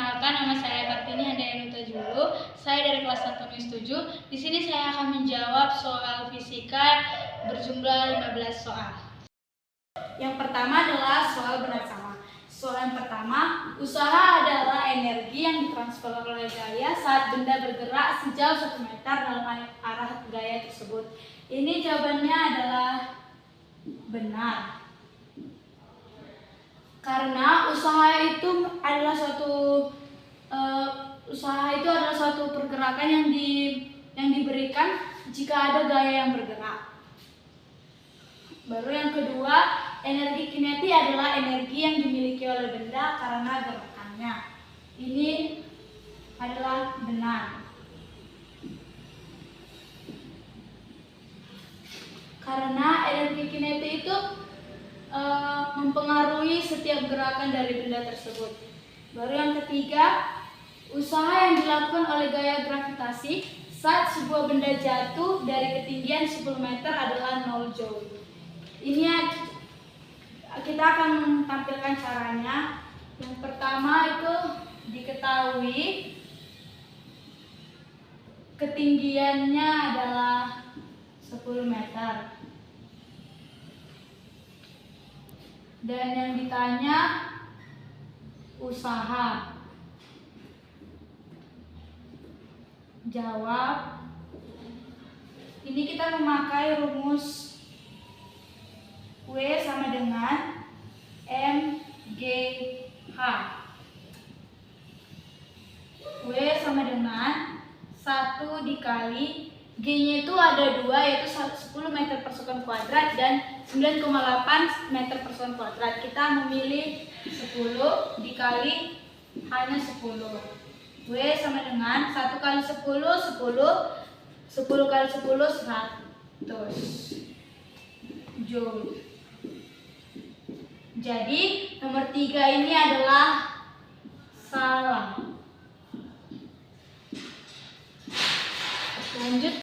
perkenalkan, nama saya Kartini Handayani Julu. Saya dari kelas 1 MIS 7. Di sini saya akan menjawab soal fisika berjumlah 15 soal. Yang pertama adalah soal benar sama. Soal yang pertama, usaha adalah energi yang ditransfer oleh gaya saat benda bergerak sejauh 1 meter dalam arah gaya tersebut. Ini jawabannya adalah benar. Karena usaha itu adalah suatu pergerakan yang diberikan jika ada gaya yang bergerak. Baru yang kedua, energi kinetik adalah energi yang dimiliki oleh benda karena gerakannya. Ini adalah benar. Karena energi kinetik itu mempengaruhi setiap gerakan dari benda tersebut. Baru yang ketiga, usaha yang dilakukan oleh gaya gravitasi saat sebuah benda jatuh dari ketinggian 10 meter adalah 0 joule. Ini kita akan tampilkan caranya. Yang pertama itu diketahui ketinggiannya adalah 10 meter. Dan yang ditanya usaha. Jawab. Ini kita memakai rumus W sama dengan MGH. W sama dengan 1 dikali G-nya itu ada 2, yaitu 10 meter per sekon kuadrat dan 9,8 meter per sekon kuadrat. Kita memilih 10 dikali hanya 10. W sama dengan 1 kali 10, 10 kali 10, 100 joule. Jadi nomor 3 ini adalah salah. Lanjut.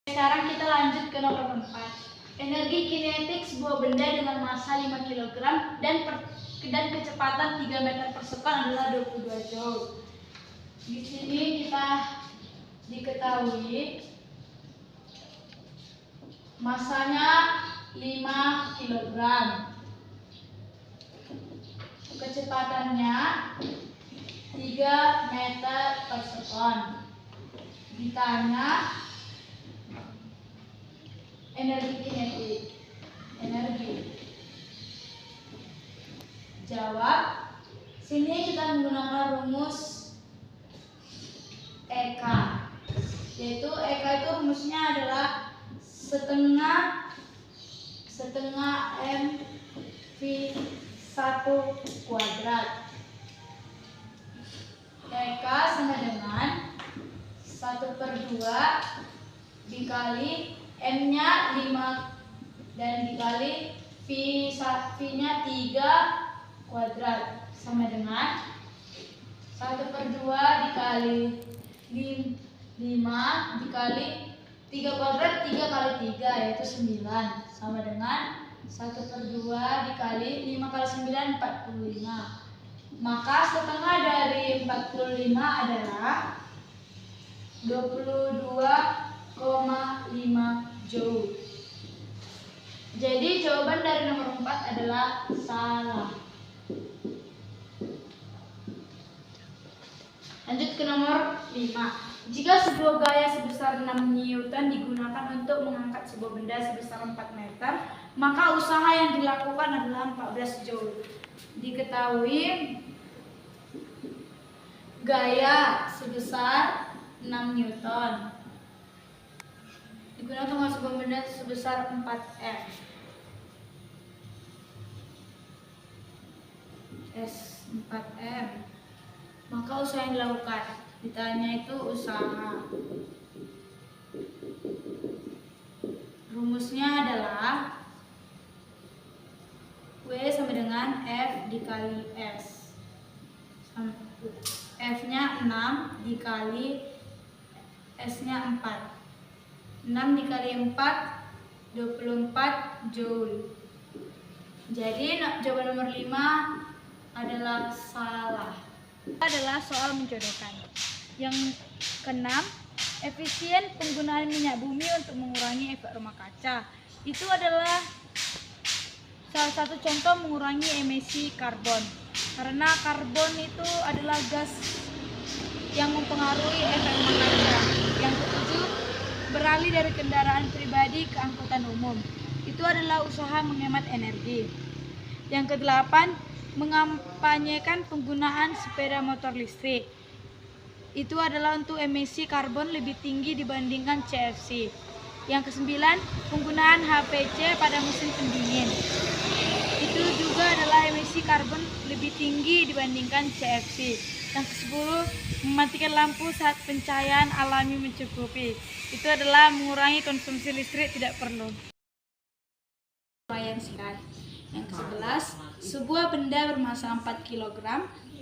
Sekarang kita lanjut ke nomor 4. Energi kinetik sebuah benda dengan massa 5 kg dan kecepatan 3 meter per sekon adalah 22 joule. Di sini kita diketahui massanya 5 kg. Kecepatannya 3 meter per sekon. Ditanya energi kinetik. Jawab. Sini kita menggunakan rumus EK. Yaitu EK itu rumusnya adalah setengah MV 1 kuadrat. EK sama dengan 1/2 dikali M-nya 5 dan dikali V-nya 3 kuadrat sama dengan 1/2 dikali 5 dikali 3 kuadrat, 3 kali 3 yaitu 9 sama dengan 1/2 dikali 5 kali 9 45. Maka setengah dari 45 adalah 22,5 joule. Jadi jawaban dari nomor 4 adalah salah. Lanjut ke nomor 5. Jika sebuah gaya sebesar 6 Newton digunakan untuk mengangkat sebuah benda sebesar 4 meter, maka usaha yang dilakukan adalah 14 joule. Diketahui gaya sebesar 6 Newton digunakan untuk sebuah benda sebesar 4 4M. Maka usaha yang dilakukan, ditanya itu usaha. Rumusnya adalah W sama dengan F dikali S. F-nya 6 dikali S-nya 4. 6 dikali 4, 24 joule. Jadi jawaban nomor 5 adalah salah. Adalah soal menjodohkan. Yang keenam, efisien penggunaan minyak bumi untuk mengurangi efek rumah kaca. Itu adalah salah satu contoh mengurangi emisi karbon. Karena karbon itu adalah gas yang mempengaruhi efek rumah kaca. Yang ketujuh, beralih dari kendaraan pribadi ke angkutan umum. Itu adalah usaha menghemat energi. Yang kedelapan, mengampanyekan penggunaan sepeda motor listrik. Itu adalah untuk emisi karbon lebih tinggi dibandingkan CFC. Yang kesembilan, penggunaan HPC pada mesin pendingin. Itu juga adalah emisi karbon lebih tinggi dibandingkan CFC. Yang ke-10, mematikan lampu saat pencahayaan alami mencukupi. Itu adalah mengurangi konsumsi listrik tidak perlu. Yang singkat. Yang ke-11, sebuah benda bermassa 4 kg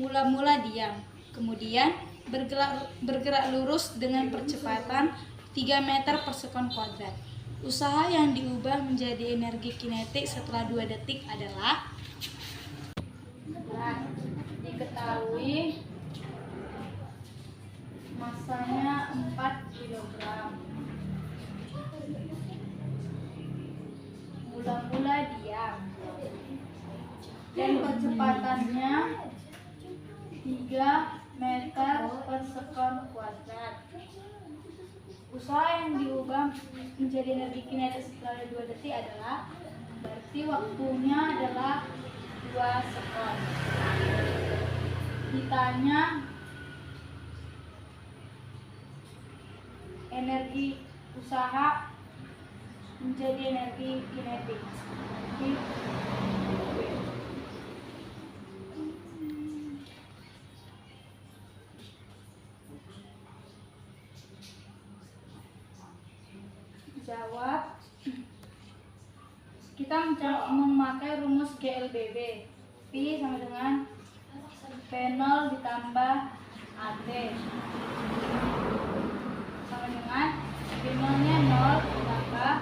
mula-mula diam, kemudian bergerak lurus dengan percepatan 3 meter per sekon kuadrat. Usaha yang diubah menjadi energi kinetik setelah 2 detik adalah diketahui massanya 4 kg. Mula-mula diam. Dan kecepatannya 3 meter per sekon kuadrat. Usaha yang diubah menjadi energi kinetik setelah 2 detik adalah berarti waktunya adalah 2 sekon. Ditanya energi usaha menjadi energi kinetik. Jawab. Kita memakai rumus GLBB. P sama dengan P0 ditambah AT sama dengan P0 nya 0 ditambah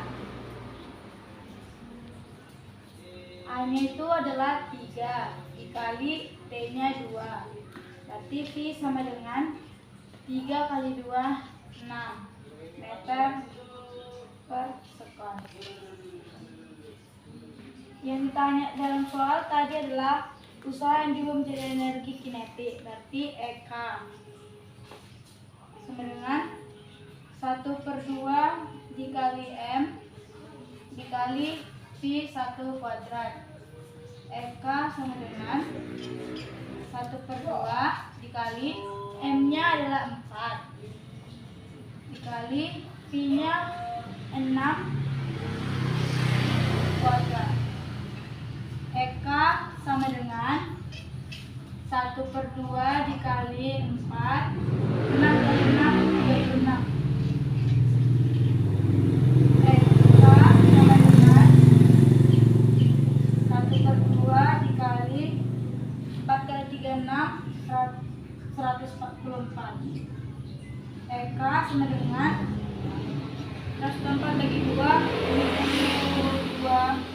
A nya itu adalah 3 dikali T nya 2. Berarti P sama dengan 3 kali 2 6 meter per sekon. Yang ditanya dalam soal tadi adalah usaha yang diubah menjadi energi kinetik, berarti EK sama dengan 1/2 dikali M dikali Pi 1 kuadrat. EK sama dengan 1/2 dikali M nya adalah 4 dikali Pi nya 6 kuadrat. EK sama dengan 1/2 dikali 4 6 kali 6 36. EK sama dengan 1/2 dikali 4 kali 36 144. EK sama dengan 144 bagi 2 72.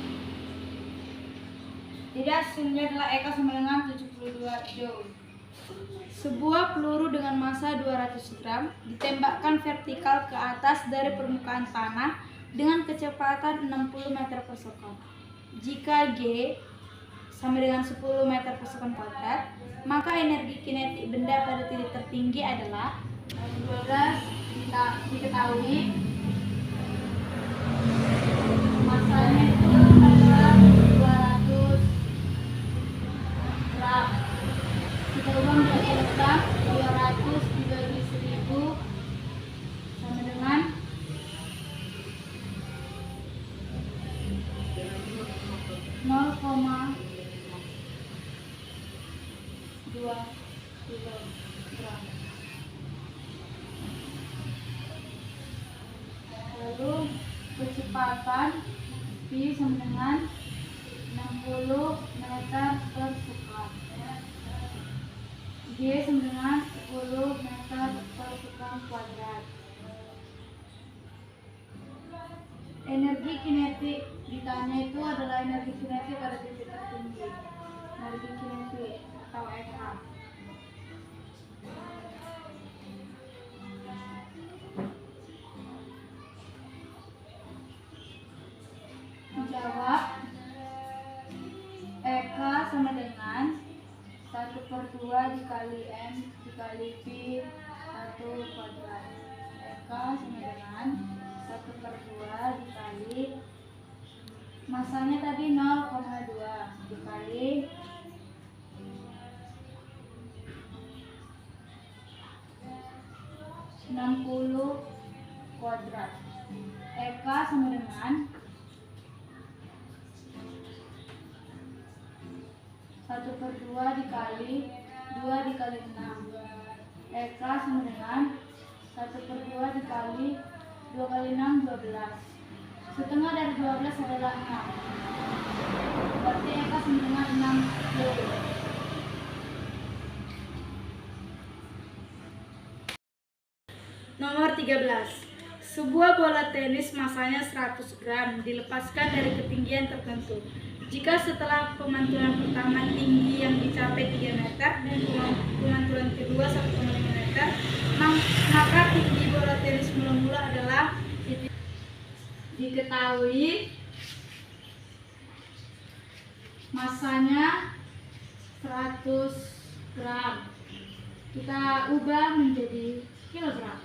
Jadi hasilnya adalah EK sama dengan 72 Joule. Sebuah peluru dengan massa 200 gram ditembakkan vertikal ke atas dari permukaan tanah dengan kecepatan 60 meter per sekon. Jika G sama dengan 10 meter per sekon kuadrat, maka energi kinetik benda pada titik tertinggi adalah 12 diketahui massanya itu adalah 200 gram. Kita ubah menjadi kilogram, 200 dibagi 1000 sama dengan 0,2 kilogram. Lalu kecepatan V sama dengan 60 meter per sekon. G sama dengan 10 meter per sekon kuadrat. Energi kinetik ditanya itu adalah energi kinetik pada titik tertinggi. Energi kinetik atau EK. Jawab. Eka sama dengan 1/2 dikali M dikali V 1 kuadrat. Eka sama dengan 1/2 dikali masanya tadi 0,2 dikali 60 kuadrat. Eka sama dengan 1/2 dikali 2 dikali 6. Eka sama dengan 1/2 dikali 2 kali 6 12. Setengah dari 12 adalah 6. Berarti Eka sama dengan 60. Nomor 13. Sebuah bola tenis masanya 100 gram dilepaskan dari ketinggian tertentu. Jika setelah pemantulan pertama tinggi yang dicapai 3 meter dan pemantulan kedua 1,5 meter, maka tinggi bola tenis mula-mula adalah diketahui masanya 100 gram. Kita ubah menjadi kilogram.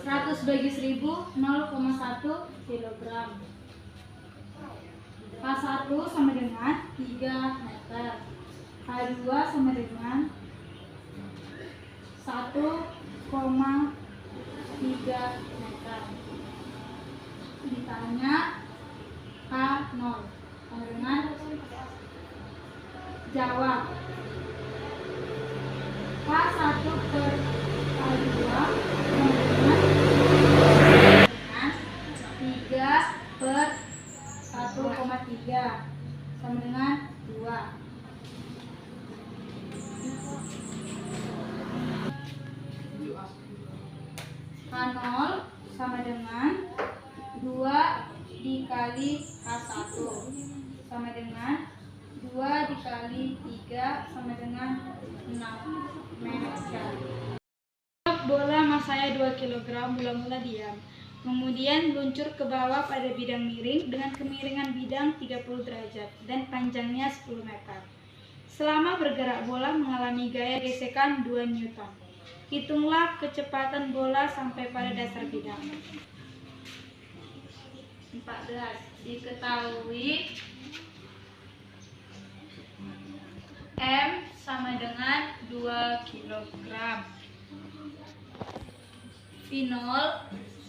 100 bagi 1000 0,1 kilogram. K1 sama dengan 3 meter. K2 sama dengan 1,3 meter. Ditanya K0 sama dengan, jawab. K1 per K2 sama dengan 3 per 1,3 sama dengan 2. K0 sama dengan 2 dikali K1 sama dengan 2 dikali 3 sama dengan 6 meter. Bola masanya 2 kg mula-mula diam. Kemudian meluncur ke bawah pada bidang miring dengan kemiringan bidang 30 derajat dan panjangnya 10 meter. Selama bergerak, bola mengalami gaya gesekan 2 Newton. Hitunglah kecepatan bola sampai pada dasar bidang. 14. Diketahui M sama dengan 2 kg. V0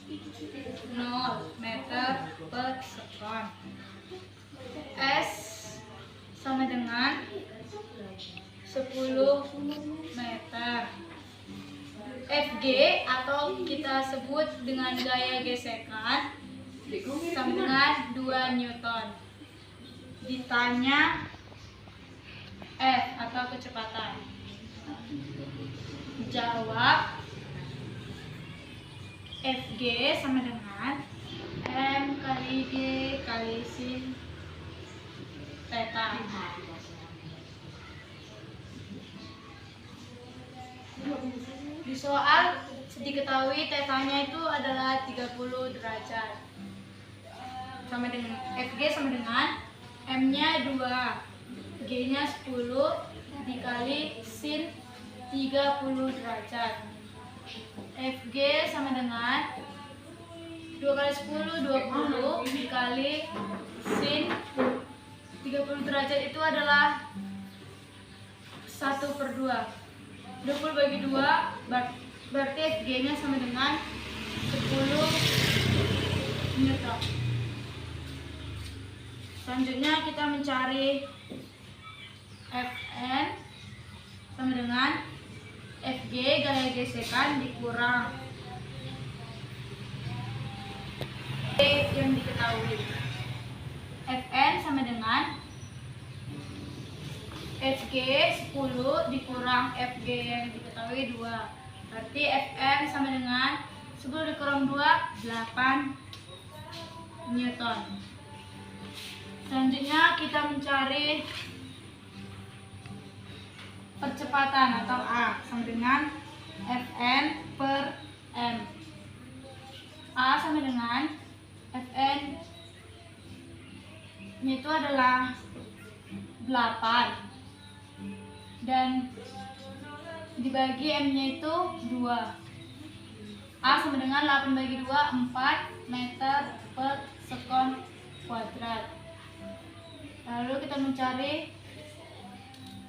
0 meter per sekon. S sama dengan 10 meter. Fg atau kita sebut dengan gaya gesekan sama dengan 2 Newton. Ditanya F atau kecepatan. Jawab. Fg sama dengan M kali G kali sin theta. Di soal diketahui tetanya itu adalah 30 derajat. Sama dengan Fg sama dengan M-nya 2, G-nya 10 dikali sin 30 derajat. Fg sama dengan 2 kali 10 20 dikali sin 30 derajat itu adalah 1/2. 20 bagi 2 berarti Fg nya sama dengan 10 Newton. Selanjutnya kita mencari Fn sama dengan Fg gaya gesekan dikurang E yang diketahui. Fn sama dengan Fg 10 dikurang Fg yang diketahui 2. Berarti Fn sama dengan 10 dikurang 2 8 Newton. Selanjutnya kita mencari percepatan atau A sama dengan Fn per M. A sama dengan Fn itu adalah 8 dan dibagi M-nya itu 2. A sama dengan 8 bagi 2, 4 meter per sekon kuadrat. Lalu kita mencari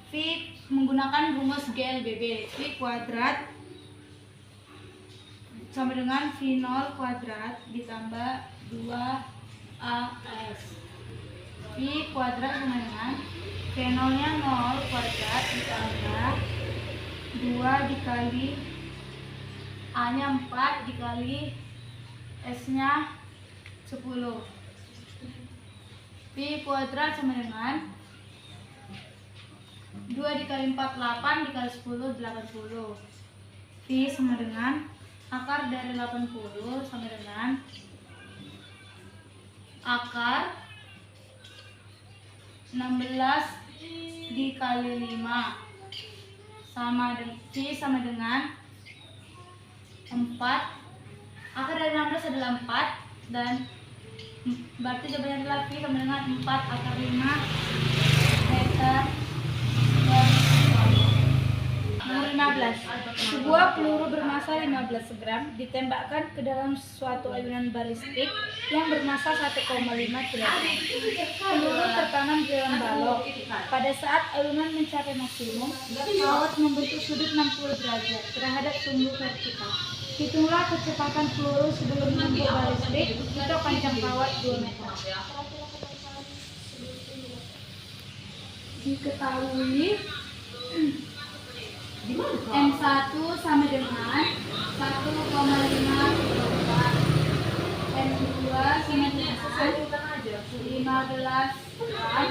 V menggunakan rumus GLBB. V kuadrat sama dengan V0 kuadrat ditambah 2AS. V kuadrat sama dengan V0 nya 0 kuadrat ditambah 2 dikali A nya 4 dikali S nya 10. V kuadrat sama dengan 2 dikali 4 8 dikali 10 80. V sama dengan akar dari 80 sama dengan akar 16 dikali 5 sama dengan V sama dengan 4. Akar dari 16 adalah 4 dan berarti jawabannya adalah V sama dengan 4 akar 5 meter per sekon. Nomor 15. Sebuah peluru bermassa 15 gram ditembakkan ke dalam suatu ayunan balistik yang bermassa 1,5 kg. Peluru tertanam di dalam balok. Pada saat ayunan mencapai maksimum, pesawat membentuk sudut 60 derajat terhadap sumbu vertikal. Hitunglah kecepatan peluru sebelum menembus balistik jika panjang kawat 2 meter. Diketahui M1 sama dengan 1,5 kg. M2 sama dengan 15 gram.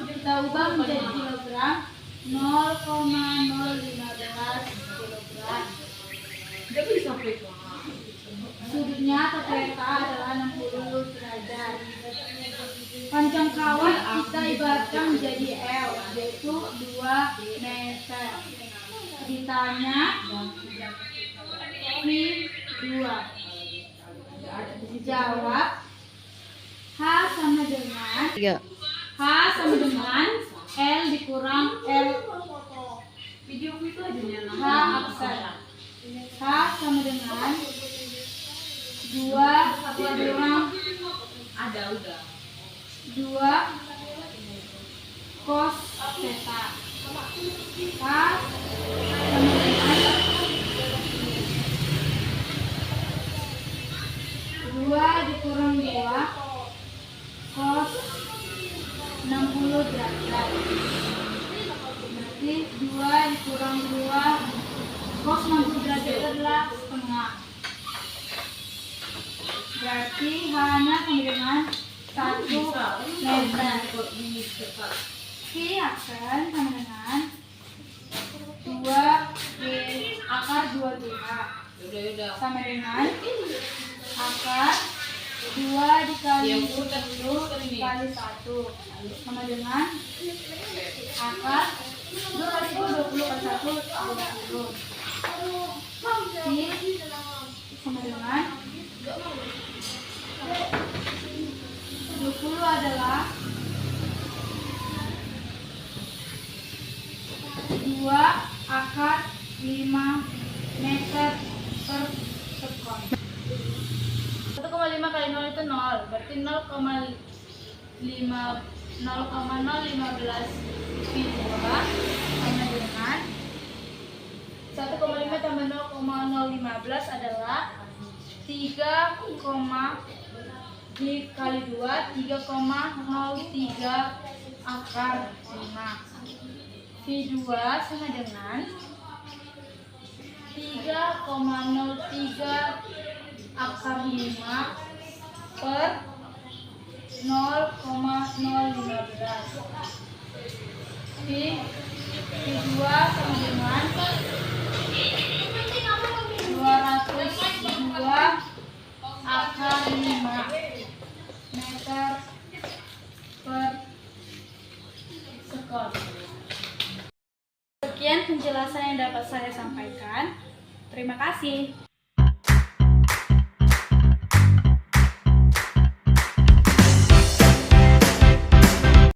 Kita ubah menjadi kilogram, 0,015 kilogram. Sudutnya atau theta adalah 60 derajat. Panjang kawat kita ibaratkan menjadi L, yaitu 2 meter. Ditanya V2. Dijawab H sama dengan L dikurang L H aksen. H sama dengan 2 dikurang 2 cos theta. H sama dengan 2 dikurang 2 cos 60 derajat. Berarti 2 dikurang 2 cos 60 derajat adalah setengah. Berarti H-nya sama dengan 1 meter. V aksen sama dengan 2 akar 22 sama dengan akar 2 dikali 10 dikali 1 sama dengan akar 2 kali 10 20 kali 1 20. V sama dengan 20 adalah 2 akar 5 meter per sekon. 1,5 kali 0 itu 0, berarti 0,015 V2 sama dengan 1,5 tambah 0,015 adalah 3, dikali 2 3,03 akar 5. V2 sama dengan 3,03 akar 5 per 0,015. V2 sama dengan 202 akar 5 meter per sekon. Sekian penjelasan yang dapat saya sampaikan. Terima kasih.